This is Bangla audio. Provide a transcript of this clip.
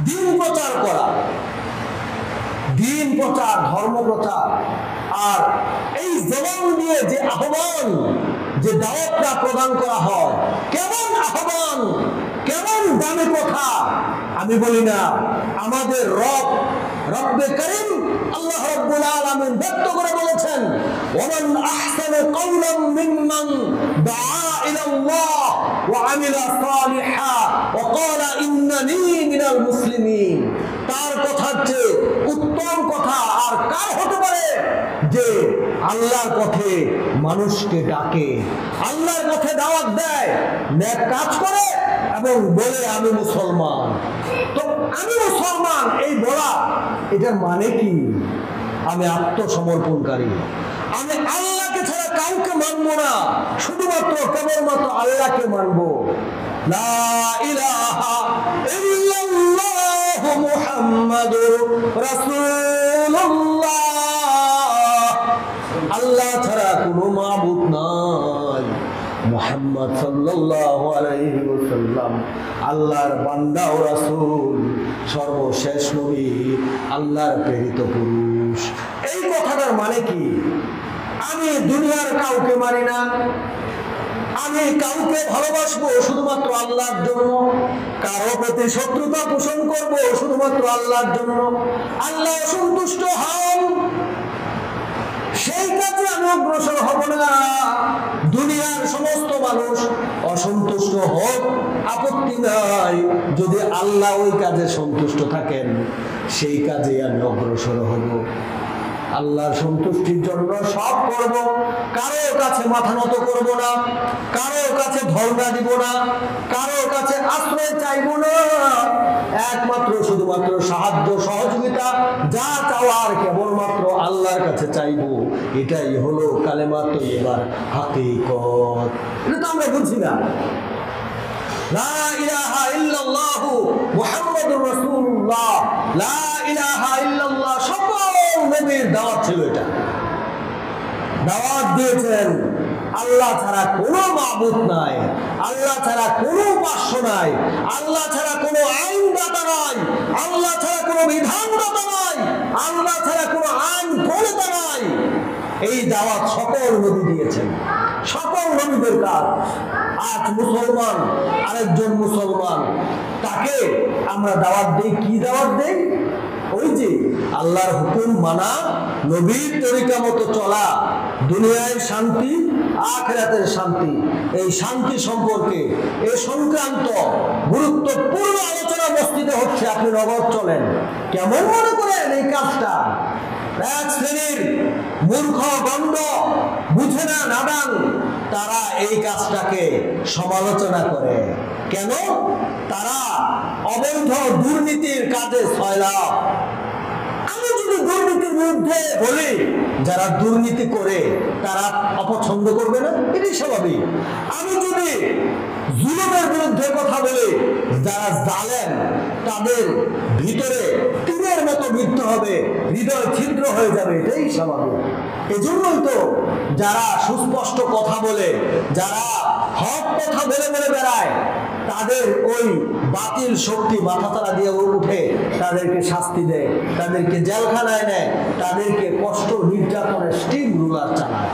দিন প্রচার করা, দিন প্রচার, ধর্ম প্রচার। আর এই জবান দিয়ে যে আহ্বান, যে দাওয়াতটা প্রদান করা হয়, কেমন আহ্বান, কেমন দামি কথা। আমি বলি না, আমাদের রব্বে করিম আল্লাহ রাব্বুল আলামিন ব্যক্ত করে বলেছেন, ওয়ামান আহসানু কাওলাম মিম্মান দাআ ইলাল্লাহ ওয়া আমিলা সালিহান ওয়া ক্বালা ইন্নানী মিনাল মুসলিমিন। তার কথার চেয়ে উত্তম কথা আর কার হতে পারে যে আল্লাহর পথে মানুষকে ডাকে, আল্লাহর পথে দাওয়াত দেয়, নেক কাজ করে এবং বলে আমি মুসলমান। তো আমি মুসলমান এই বলা, এটার মানে কি? আমি আত্মসমর্পণকারী, আমি আল্লাহকে ছাড়া কাউকে মানবো না, শুধুমাত্র কেবলমাত্র আল্লাহকে মানবো। লা ইলাহা ইল্লাল্লাহু মুহাম্মাদুর রাসূলুল্লাহ। আল্লাহ ছাড়া কোনো মাবুদ নাই, মুহাম্মদ সাল্লাল্লাহু আলাইহি ওয়াসাল্লাম আল্লাহর বান্দা ও রাসূল, সর্বশেষ নবী, আল্লাহর প্রেরিত পুরুষ। এই কথাটার মানে কি? আমি দুনিয়ার কাউকে মানি না, আমি কাউকে ভালোবাসবো শুধুমাত্র আল্লাহর জন্য, কারো প্রতি শত্রুতা পোষণ করব শুধুমাত্র আল্লাহর জন্য। আল্লাহ সন্তুষ্ট হন সেই কাজে আমি অগ্রসর হব না। দুনিয়ার সমস্ত মানুষ অসন্তুষ্ট হোক, আপত্তি নাই, যদি আল্লাহ ওই কাজে সন্তুষ্ট থাকেন সেই কাজে আমি অগ্রসর হব। আল্লাহর সন্তুষ্টির জন্য সব করব, কারোর কাছে মাথা নত করব না, কারোর কাছে ধর্ণা দিব না, কারোর কাছে আশ্রয় চাইব না। একমাত্র শুধুমাত্র সাহায্য সহযোগিতা যা চাওয়ার কেবলমাত্র আল্লাহর কাছে চাইব। এটাই হলো কালেমা তৈয়্যিবার হাকিকত। এটা তো আমরা বুঝি না। লা ইলাহা ইল্লাল্লাহু মুহাম্মাদুর রাসূলুল্লাহ, লা ইলাহা ইল্লাল্লাহ সকল নবীর দাওয়াত ছিল। এটা দাওয়াত দিয়েছেন আল্লাহ ছাড়া কোনো মাবুদ নাই, আল্লাহ ছাড়া কোনো উপাস্য নাই, আল্লাহ ছাড়া কোনো আইনদাতা নাই, আল্লাহ ছাড়া কোনো বিধানদাতা নাই, আল্লাহ ছাড়া কোনো আইন প্রণেতা নাই। এই দাওয়াত সকল নবী দিয়েছেন, সকল নবীদের কাজ। আজ মুসলমান আরেকজন মুসলমান, তাকে আমরা দাওয়াত দেই। কি দাওয়াত দেই? ওই যে আল্লাহর হুকুম মানা, নবীর তরিকা মতো চলা, দুনিয়ায় শান্তি, আখিরাতের শান্তি। এই শান্তি সম্পর্কে এই সংক্রান্ত গুরুত্বপূর্ণ আলোচনা মসজিদে হচ্ছে। আপনি নগদ চলেন, কেমন মনে করেন এই কাজটা? এক শ্রেণীর মূর্খ গণ্ড, বুঝে না, নাদান, তারা এই কাজটাকে সমালোচনা করে। কেন? তারা অবৈধ দুর্নীতির কাজে সয়লাভ। আমি যদি দুর্নীতির বিরুদ্ধে বলি, যারা দুর্নীতি করে তারা অপছন্দ করবে না, এটাই স্বাভাবিক। আমি যদি জুলুমের বিরুদ্ধে কথা বলি, যারা জালেম তাদের ভিতরে তীরের মতো বিদ্ধ হবে, হৃদয় ছিদ্র হয়ে যাবে, এটাই স্বাভাবিক। এজন্যই তো যারা সুস্পষ্ট কথা বলে, যারা হক কথা বলে বলে বেড়ায়, তাদের ওই বাতিল শক্তি মাথাচাড়া দিয়ে উঠে তাদেরকে শাস্তি দেয়, তাদেরকে জেলখানায় নেয়, তাদেরকে কষ্ট নির্যাতনের স্টিম রুলার চালায়।